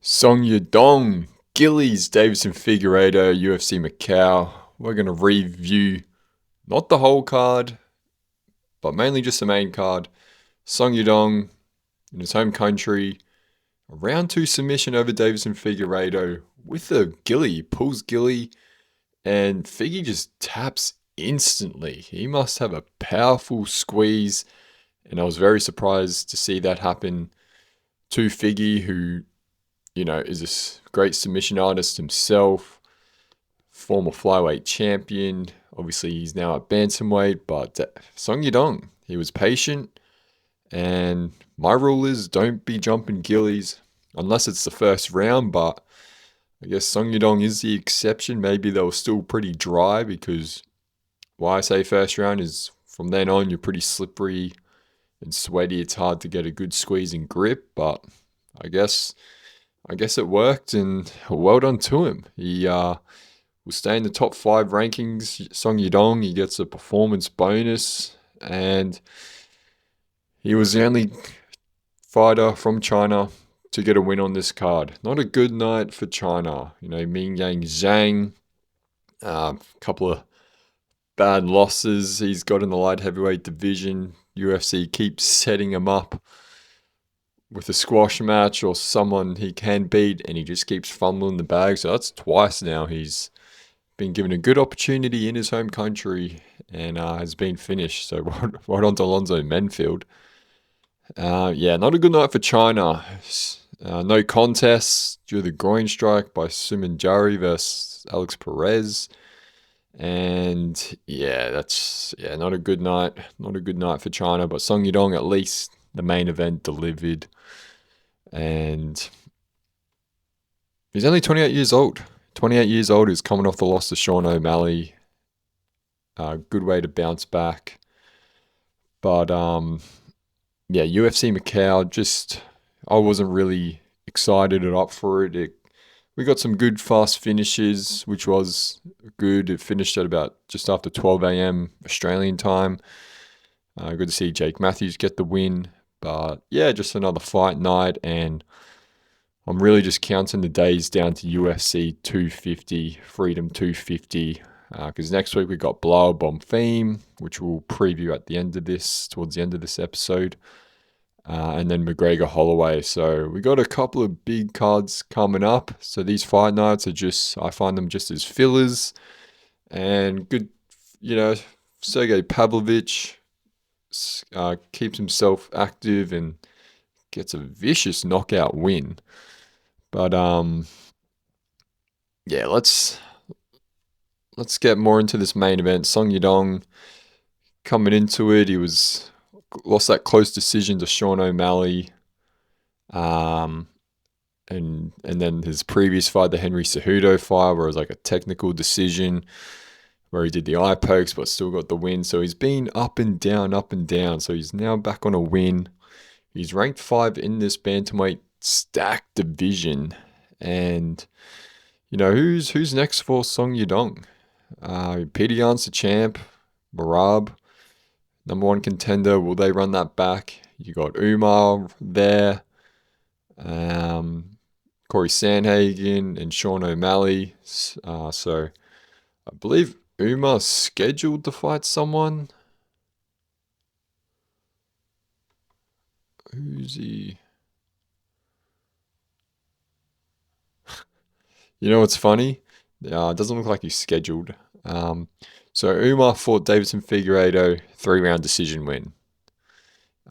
Song Yadong, Guilly's Davidson Figueiredo, UFC Macau. We're going to review not the whole card, but mainly just the main card. Song Yadong in his home country, a round two submission over Davidson Figueiredo with a Guilly, pulls Guilly, and Figgy just taps instantly. He must have a powerful squeeze, and I was very surprised to see that happen to Figgy, who is a great submission artist himself, former flyweight champion. Obviously, he's now at bantamweight, but Song Yadong, he was patient. And my rule is don't be jumping Gillies unless it's the first round, but I guess Song Yadong is the exception. Maybe they were still pretty dry because why I say first round is from then on you're pretty slippery and sweaty. It's hard to get a good squeeze and grip, but I guess it worked, and well done to him. He will stay in the top 5 rankings. Song Yadong, he gets a performance bonus, and he was the only fighter from China to get a win on this card. Not a good night for China. Ming Yang Zhang, a couple of bad losses he's got in the light heavyweight division. UFC keeps setting him up with a squash match or someone he can beat, and he just keeps fumbling the bag. So that's twice now he's been given a good opportunity in his home country and has been finished. So right on to Alonzo Menfield. Not a good night for China. No contest due to the groin strike by Suman Jari versus Alex Perez. And that's not a good night. Not a good night for China, but Song Yadong, at least the main event, delivered. And he's only 28 years old. 28 years old. He's coming off the loss to Sean O'Malley. Good way to bounce back. But UFC Macau, I wasn't really excited or up for it. We got some good fast finishes, which was good. It finished at about just after 12 a.m. Australian time. Good to see Jake Matthews get the win. But just another fight night, and I'm really just counting the days down to UFC 250, Freedom 250, because next week we got Blower Bomb Theme, which we'll preview towards the end of this episode, and then McGregor Holloway. So we got a couple of big cards coming up. So these fight nights I find them just as fillers, and good, Sergey Pavlovich keeps himself active and gets a vicious knockout win. But let's get more into this main event. Song Yadong, coming into it, he lost that close decision to Sean O'Malley, and then his previous fight, the Henry Cejudo fight, where it was like a technical decision where he did the eye pokes but still got the win. So he's been up and down. So he's now back on a win. He's ranked 5 in this bantamweight stacked division. And, who's next for Song Yadong? Peter Yan's the champ. Marab, number 1 contender. Will they run that back? You got Umar there. Corey Sandhagen and Sean O'Malley. So I believe Umar's scheduled to fight someone. Who's he? What's funny? It doesn't look like he's scheduled. So Umar fought Davidson Figueiredo, 3-round decision win.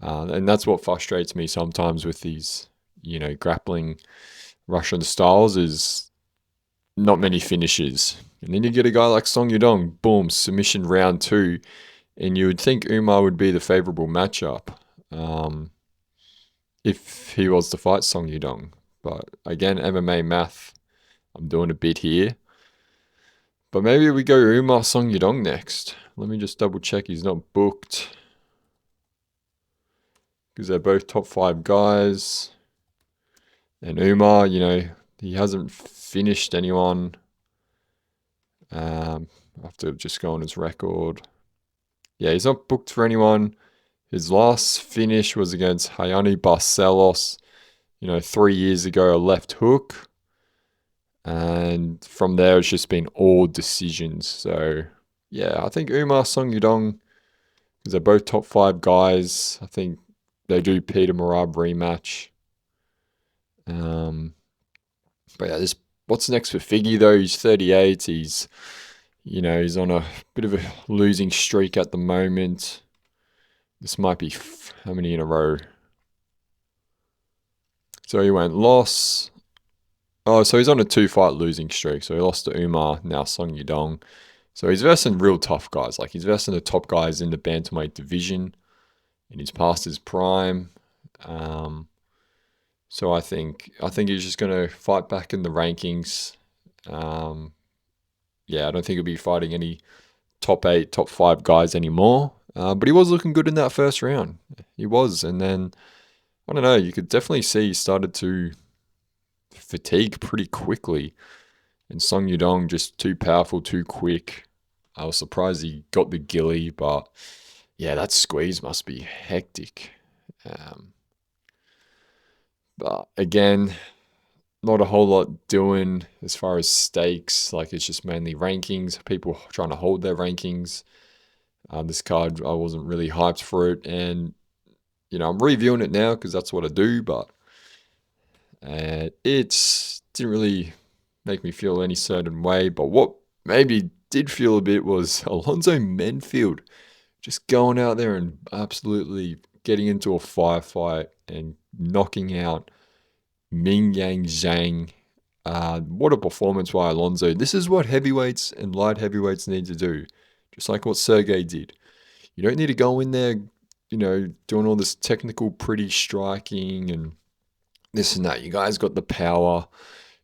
And that's what frustrates me sometimes with these, grappling Russian styles, is not many finishes. And then you get a guy like Song Yadong, boom, submission round 2. And you would think Umar would be the favorable matchup if he was to fight Song Yadong. But again, MMA math, I'm doing a bit here. But maybe we go Umar Song Yadong next. Let me just double check he's not booked, because they're both top 5 guys. And Umar, he hasn't finished anyone. I have to just go on his record. He's not booked for anyone. His last finish was against Hayani Barcelos. 3 years ago, a left hook. And from there, it's just been all decisions. So, yeah, I think Umar Song Yadong, because they're both top 5 guys. I think they do Peter Marab rematch. But yeah, what's next for Figgy though? He's 38. He's on a bit of a losing streak at the moment. This might be how many in a row? So he went loss. Oh, so he's on a 2-fight losing streak. So he lost to Umar, now Song Yadong. So he's versing real tough guys. Like he's versing the top guys in the bantamweight division, and he's past his prime. So I think he's just gonna fight back in the rankings. Yeah, I don't think he'll be fighting any top 8, top 5 guys anymore. But he was looking good in that first round. He was, and then I don't know. You could definitely see he started to fatigue pretty quickly. And Song Yadong just too powerful, too quick. I was surprised he got the Guilly, but yeah, that squeeze must be hectic. But again, not a whole lot doing as far as stakes. Like it's just mainly rankings, people trying to hold their rankings. This card, I wasn't really hyped for it. And, I'm reviewing it now because that's what I do, but it didn't really make me feel any certain way. But what maybe did feel a bit was Alonzo Menfield just going out there and absolutely getting into a firefight and knocking out Ming Yang Zhang. What a performance by Alonzo. This is what heavyweights and light heavyweights need to do. Just like what Sergey did. You don't need to go in there, doing all this technical, pretty striking and this and that. You guys got the power.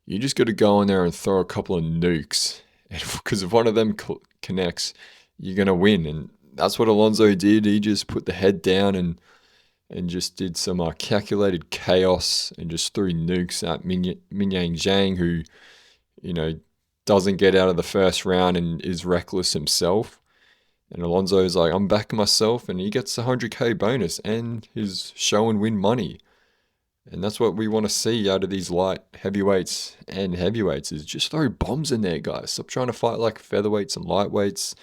You just got to go in there and throw a couple of nukes. And because if one of them connects, you're going to win. And that's what Alonzo did. He just put the head down and just did some calculated chaos and just threw nukes at Min Yang Zhang, who, doesn't get out of the first round and is reckless himself. And Alonzo's like, I'm backing myself, and he gets a 100K bonus and his show and win money. And that's what we want to see out of these light heavyweights and heavyweights is just throw bombs in there, guys. Stop trying to fight like featherweights and lightweights.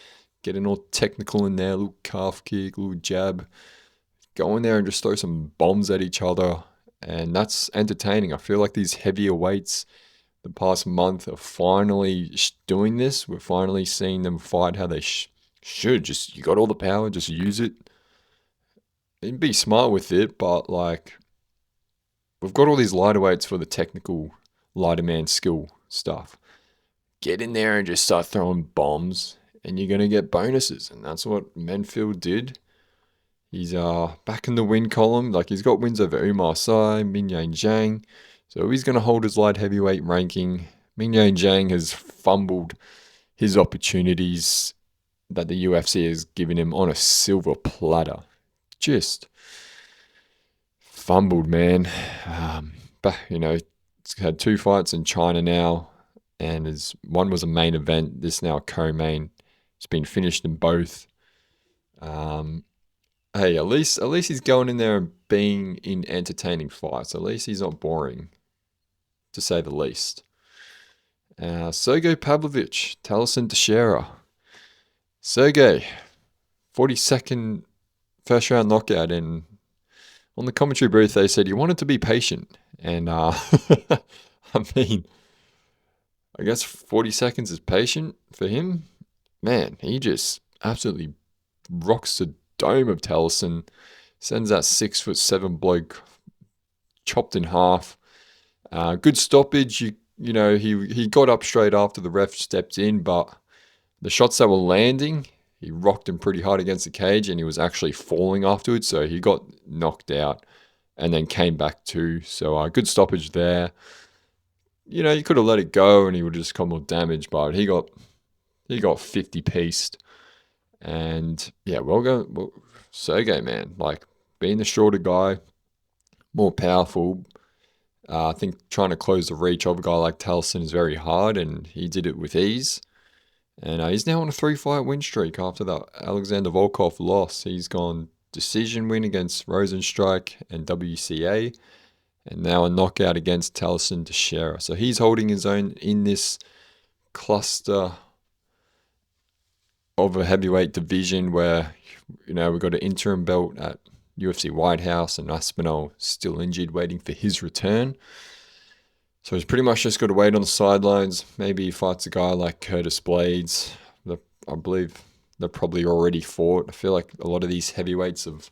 Getting all technical in there, little calf kick, little jab. Go in there and just throw some bombs at each other. And that's entertaining. I feel like these heavier weights the past month are finally doing this. We're finally seeing them fight how they should. Just, you got all the power, just use it. And be smart with it, but like, we've got all these lighter weights for the technical lighter man skill stuff. Get in there and just start throwing bombs, and you're going to get bonuses. And that's what Menfield did. He's back in the win column. Like, he's got wins over Umar Sy, Min Yang Zhang. So he's going to hold his light heavyweight ranking. Min Yang Zhang has fumbled his opportunities that the UFC has given him on a silver platter. Just fumbled, man. But, it's had 2 fights in China now, and one was a main event, this now a co-main. It's been finished in both. Hey, at least he's going in there and being in entertaining fights. At least he's not boring, to say the least. Sergey Pavlovich, Taliesin Teixeira. Sergey, 42nd first round knockout, and on the commentary booth they said he wanted to be patient. And I mean, I guess 40 seconds is patient for him. Man, he just absolutely rocks the dome of Taliesin. Sends that 6'7" bloke chopped in half. Good stoppage. He got up straight after the ref stepped in, but the shots that were landing, he rocked him pretty hard against the cage, and he was actually falling afterwards. So he got knocked out and then came back too. So good stoppage there. You could have let it go and he would have just come with damage, but he got 50-pieced. And yeah, Sergey, man, like being the shorter guy, more powerful. I think trying to close the reach of a guy like Taliesin is very hard, and he did it with ease. And he's now on a 3-fight win streak after that Alexander Volkov loss. He's gone decision win against Rosenstrike and WCA. and now a knockout against Taliesin Teixeira. So he's holding his own in this cluster of a heavyweight division where, we've got an interim belt at UFC White House and Aspinall still injured, waiting for his return. So he's pretty much just got to wait on the sidelines. Maybe he fights a guy like Curtis Blades. I believe they've probably already fought. I feel like a lot of these heavyweights have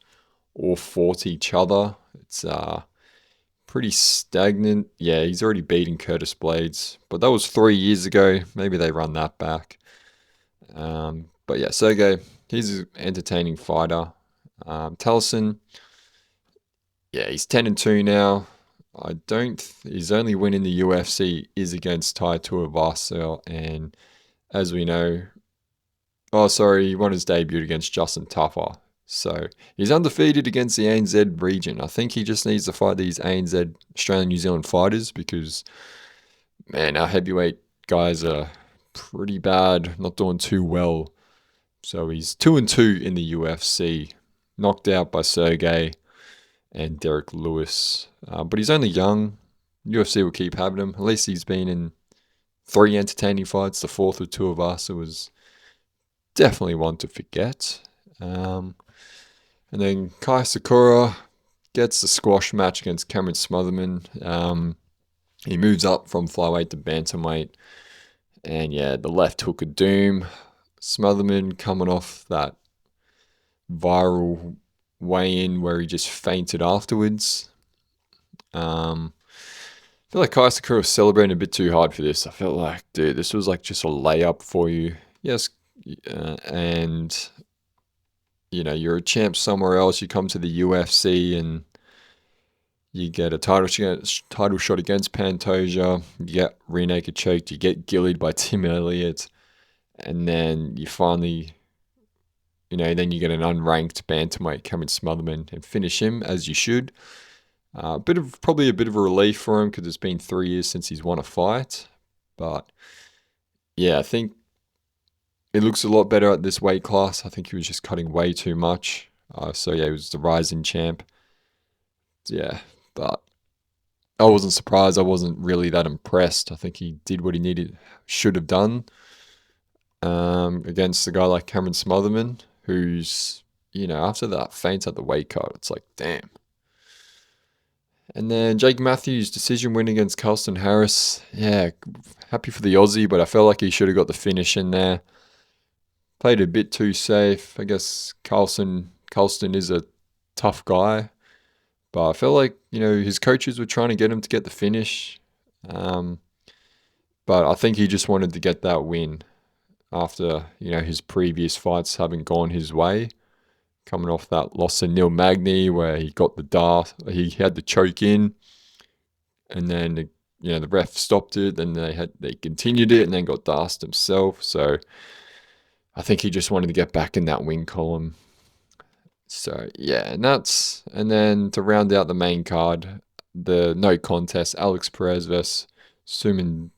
all fought each other. It's pretty stagnant. Yeah, he's already beaten Curtis Blades, but that was 3 years ago. Maybe they run that back. But yeah, Sergey, he's an entertaining fighter. Taliesin, yeah, he's 10-2 now. His only win in the UFC is against Tai Tuivasa, and as we know, he won his debut against Justin Tuffer. So he's undefeated against the ANZ region. I think he just needs to fight these ANZ, Australian, New Zealand fighters because, man, our heavyweight guys are pretty bad, not doing too well. So he's 2-2 in the UFC, knocked out by Sergey and Derek Lewis. But he's only young. UFC will keep having him. At least he's been in 3 entertaining fights. The fourth of Tuivasa was definitely one to forget. And then Kai Sakura gets the squash match against Cameron Smotherman. He moves up from flyweight to bantamweight. And yeah, the left hook of doom. Smotherman coming off that viral weigh-in where he just fainted afterwards. I feel like Kai Sakura was celebrating a bit too hard for this. I felt like, dude, this was like just a layup for you. Yes, and you're a champ somewhere else. You come to the UFC and you get a title shot against Pantoja. You get rear naked choked. You get gillied by Tim Elliott, and then you finally, then you get an unranked bantamweight Cameron Smotherman and finish him as you should. Probably a bit of a relief for him because it's been 3 years since he's won a fight. But yeah, I think it looks a lot better at this weight class. I think he was just cutting way too much. So yeah, he was the rising champ. Yeah, but I wasn't surprised. I wasn't really that impressed. I think he did what he should have done against a guy like Cameron Smotherman, who's, after that feint at the weight cut, it's like, damn. And then Jake Matthews' decision win against Carlston Harris. Yeah, happy for the Aussie, but I felt like he should have got the finish in there. Played a bit too safe. I guess Carlston is a tough guy, but I felt like, his coaches were trying to get him to get the finish. But I think he just wanted to get that win after, his previous fights haven't gone his way. Coming off that loss to Neil Magny where he got he had the choke in, and then the ref stopped it, and they continued it, and then got Darst himself. So I think he just wanted to get back in that win column. So yeah, and then to round out the main card, the no contest, Alex Perez versus Sumidara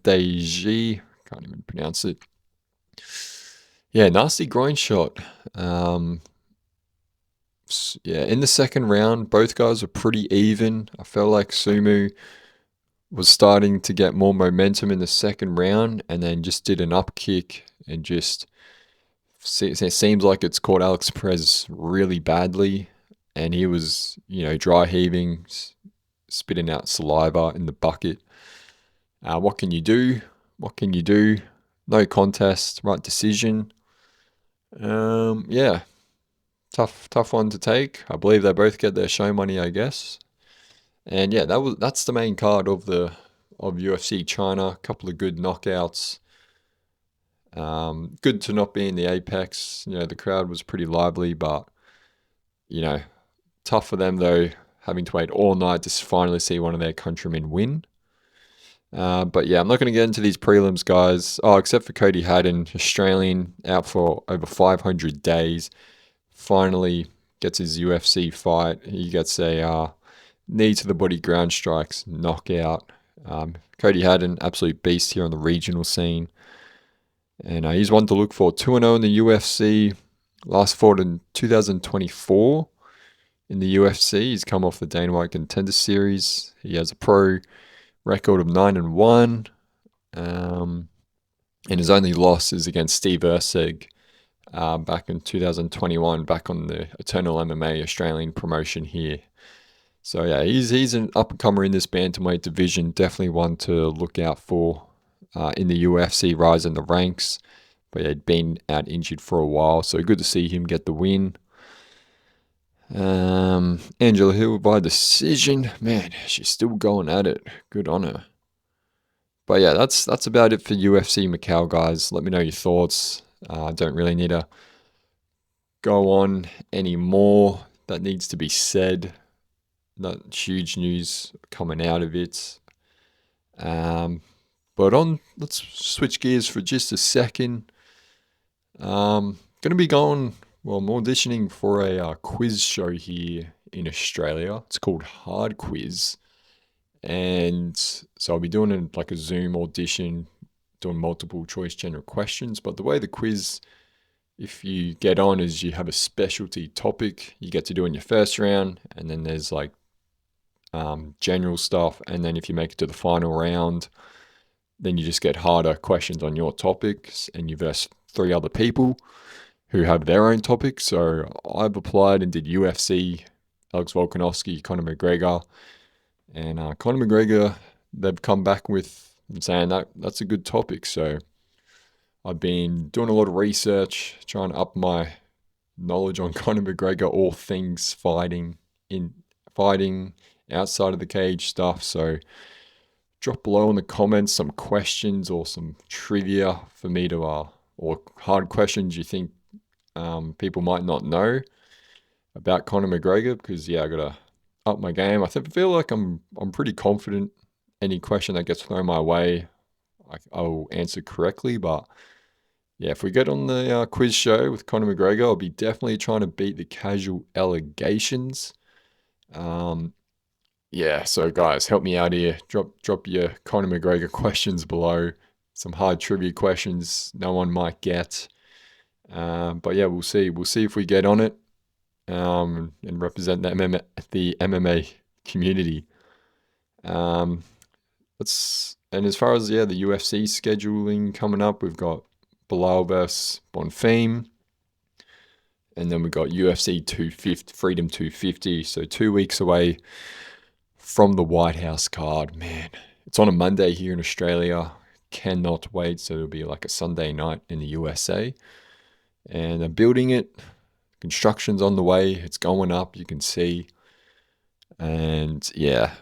Deji. Can't even pronounce it. Yeah, nasty groin shot. Yeah, in the second round, both guys were pretty even. I felt like Sumu was starting to get more momentum in the second round and then just did an up kick and just it seems like it's caught Alex Perez really badly, and he was, dry heaving, spitting out saliva in the bucket. What can you do? No contest, right decision. Yeah, tough one to take. I believe they both get their show money, I guess. And yeah, that's the main card of UFC China. A couple of good knockouts. Good to not be in the Apex. The crowd was pretty lively, but tough for them though, having to wait all night to finally see one of their countrymen win. But yeah, I'm not going to get into these prelims, guys. Except for Cody Haddon, Australian, out for over 500 days. Finally gets his UFC fight. He gets a knee to the body ground strikes knockout. Cody Haddon, absolute beast here on the regional scene. And he's one to look for. 2-0 in the UFC. Last fought in 2024 in the UFC. He's come off the Dana White Contender Series. He has a pro record of 9-1. And his only loss is against Steve Erceg back in 2021, back on the Eternal MMA Australian promotion here. So yeah, he's an up-and-comer in this bantamweight division. Definitely one to look out for in the UFC, rising the ranks. But he'd been out injured for a while, so good to see him get the win. Angela Hill by decision. Man, she's still going at it. Good on her. But yeah, that's about it for UFC Macau, guys. Let me know your thoughts. I don't really need to go on any more that needs to be said. Not huge news coming out of it. But let's switch gears for just a second. Going to be I'm auditioning for a quiz show here in Australia. It's called Hard Quiz. And so I'll be doing like a Zoom audition, doing multiple choice general questions. But the way the quiz, if you get on, is you have a specialty topic you get to do in your first round. And then there's like general stuff. And then if you make it to the final round, then you just get harder questions on your topics. And you verse 3 other people who have their own topics. So I've applied and did UFC, Alex Volkanovski, Conor McGregor. And Conor McGregor, they've come back with saying that's a good topic. So I've been doing a lot of research, trying to up my knowledge on Conor McGregor, all things fighting, outside of the cage stuff. So drop below in the comments some questions or some trivia for me to, or hard questions you think people might not know about Conor McGregor, because I gotta up my game. I feel like I'm pretty confident any question that gets thrown my way, I'll answer correctly. But yeah, if we get on the quiz show with Conor McGregor, I'll be definitely trying to beat the casual allegations. Yeah, so guys, help me out here. Drop your Conor McGregor questions below. Some hard trivia questions no one might get. But yeah, we'll see. We'll see if we get on it and represent the MMA community. And as far as the UFC scheduling coming up, we've got Bilal vs Bonfim, and then we've got UFC 250, Freedom 250. So 2 weeks away from the White House card. Man, it's on a Monday here in Australia. Cannot wait. So it'll be like a Sunday night in the USA, and they're building it. Construction's on the way. It's going up. You can see, and yeah,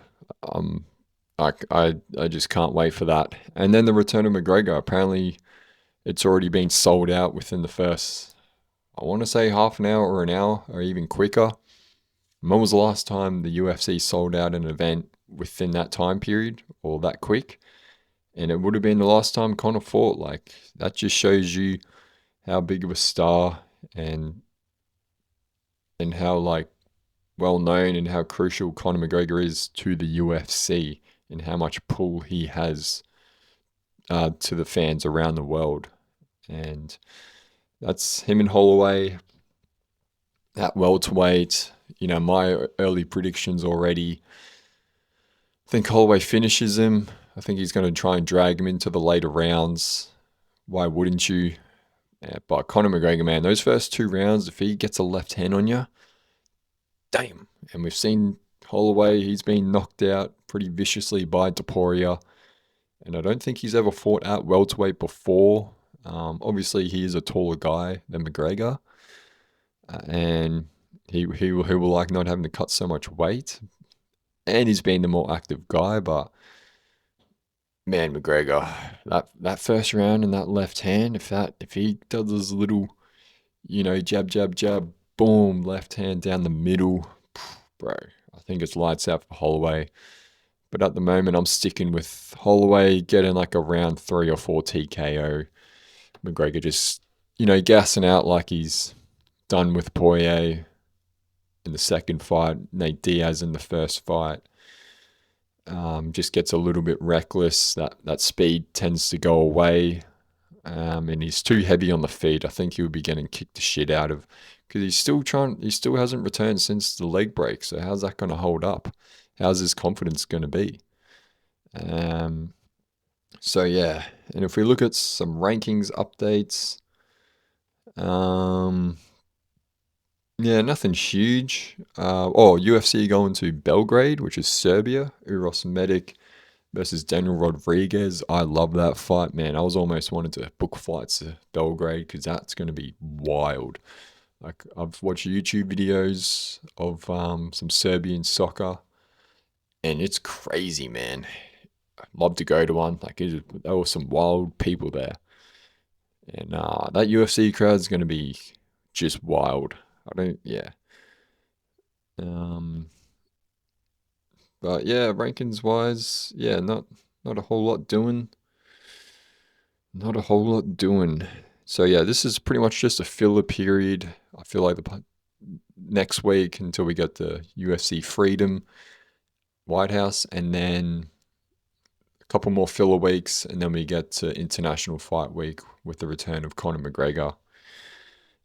I just can't wait for that. And then the return of McGregor. Apparently, it's already been sold out within the first, I want to say, half an hour or an hour, or even quicker. When was the last time the UFC sold out an event within that time period or that quick? And it would have been the last time Conor fought. Like, that just shows you how big of a star and how like well known and how crucial Conor McGregor is to the UFC, and how much pull he has to the fans around the world. And that's him and Holloway at welterweight. My early predictions already. I think Holloway finishes him. I think he's going to try and drag him into the later rounds. Why wouldn't you? Yeah, but Conor McGregor, man, those first 2 rounds, if he gets a left hand on you, damn. And we've seen Holloway, he's been knocked out pretty viciously by Topuria. And I don't think he's ever fought at welterweight before. Obviously, he is a taller guy than McGregor. And he will like not having to cut so much weight. And he's been the more active guy. But, man, McGregor, that first round and that left hand, if he does his little, jab, jab, jab, boom, left hand down the middle, bro, I think it's lights out for Holloway. But at the moment, I'm sticking with Holloway getting like a round 3 or 4 TKO. McGregor just, gassing out like he's done with Poirier in the second fight, Nate Diaz in the first fight. Just gets a little bit reckless. That speed tends to go away. And he's too heavy on the feet. I think he would be getting kicked the shit out of, because he still hasn't returned since the leg break. So how's that going to hold up? How's his confidence going to be? Um, so yeah, and if we look at some rankings updates, yeah, nothing huge. UFC going to Belgrade, which is Serbia. Uros Medic versus Daniel Rodriguez. I love that fight, man. I was almost wanting to book flights to Belgrade because that's going to be wild. Like, I've watched YouTube videos of some Serbian soccer, and it's crazy, man. I'd love to go to one. Like, there were some wild people there, and that UFC crowd is going to be just wild. Yeah. Um, but yeah, rankings wise, yeah, not a whole lot doing. Not a whole lot doing. So yeah, this is pretty much just a filler period. I feel like the next week until we get the UFC Freedom White House, and then a couple more filler weeks, and then we get to International Fight Week with the return of Conor McGregor.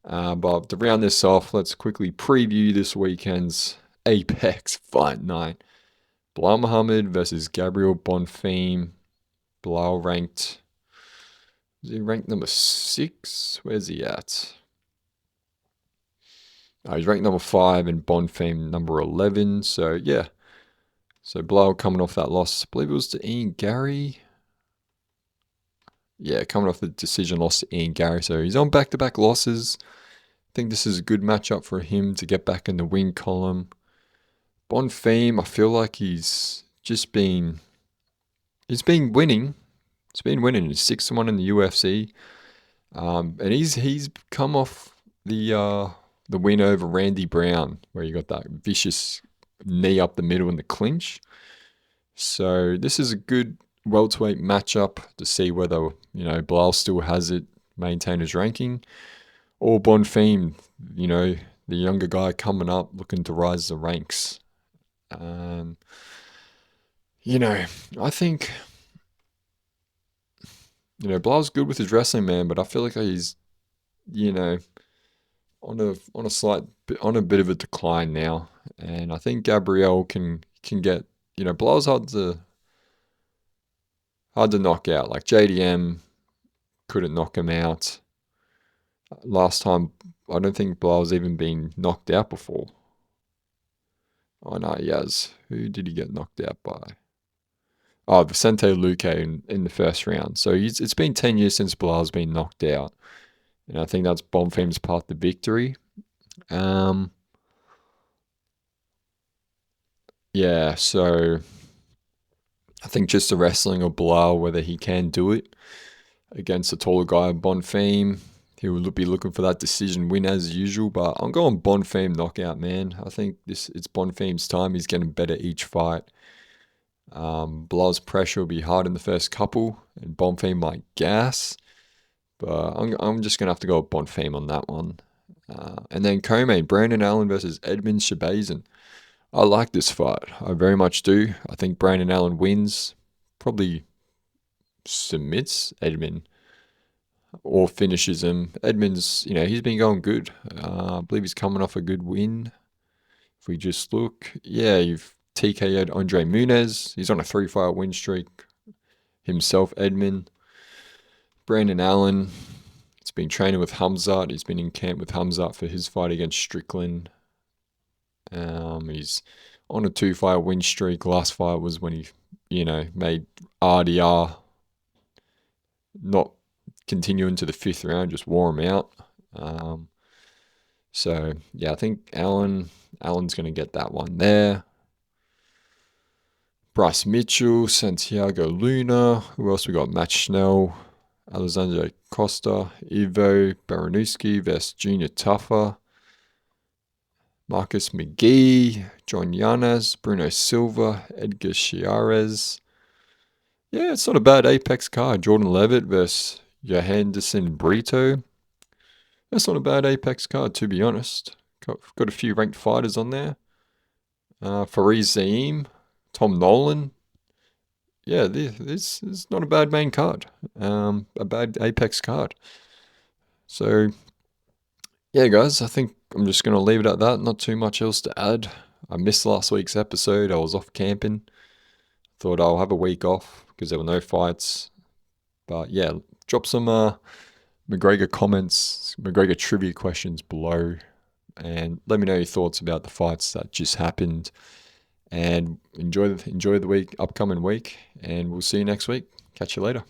But to round this off, let's quickly preview this weekend's Apex Fight Night. Bilal Muhammad versus Gabriel Bonfim. Bilal ranked... Is he ranked number 6? Where's he at? He's ranked number 5 and Bonfim number 11. So, yeah. So, Bilal coming off that loss. I believe it was to Ian Gary. Yeah, coming off the decision loss to Ian Gary. So, he's on back-to-back losses. I think this is a good matchup for him to get back in the win column. Bonfim, I feel like he's been winning. He's been winning. He's 6-1 in the UFC. And he's come off the win over Randy Brown, where you got that vicious knee up the middle in the clinch. So this is a good welterweight matchup to see whether, Bilal still has it, maintain his ranking, or Bonfim, the younger guy coming up looking to rise the ranks. I think, Bilal's good with his wrestling, man, but I feel like he's, on a bit of a decline now, and I think Gabriel can get, Bilal's hard to knock out. Like, JDM couldn't knock him out last time. I don't think Bilal's even been knocked out before. Oh no, he has. Who did he get knocked out by? Oh, Vicente Luque in the first round. So it's been 10 years since Bilal's been knocked out, and I think that's Bonfim's part of the victory. Yeah, so I think just the wrestling of Bilal, whether he can do it against a taller guy, Bonfim, he will be looking for that decision win as usual. But I'm going Bonfim knockout, man. I think it's Bonfim's time. He's getting better each fight. Bilal's pressure will be hard in the first couple, and Bonfim might gas. But I'm just going to have to go with Bonfim on that one. And then co-main, Brandon Allen versus Edmund Shabazian. I like this fight. I very much do. I think Brandon Allen wins, probably submits Edmund or finishes him. Edmund's, he's been going good. I believe he's coming off a good win. If we just look, yeah, you've TKO'd Andre Muniz. He's on a 3-fight win streak himself, Edmund. Brandon Allen, he's been training with Hamzat. He's been in camp with Hamzat for his fight against Strickland. He's on a 2-fight win streak. Last fight was when he, made RDR not continue into the 5th round, just wore him out. So yeah, I think Allen's going to get that one there. Bryce Mitchell, Santiago Luna. Who else we got? Matt Schnell, Alexander Costa, Ivo Baranowski versus Junior Tuffer. Marcus McGee, John Yanes, Bruno Silva, Edgar Chiarez. Yeah, it's not a bad Apex card. Jordan Levitt versus Johanderson Brito. That's not a bad Apex card, to be honest. Got a few ranked fighters on there. Fareed Zaim, Tom Nolan. yeah, this is not a bad main card, a bad Apex card. So yeah, guys, I think I'm just gonna leave it at that. Not too much else to add. I missed last week's episode. I was off camping. Thought I'll have a week off because there were no fights. But yeah, drop some McGregor comments, McGregor trivia questions below, and let me know your thoughts about the fights that just happened. And enjoy the upcoming week, and we'll see you next week. Catch you later.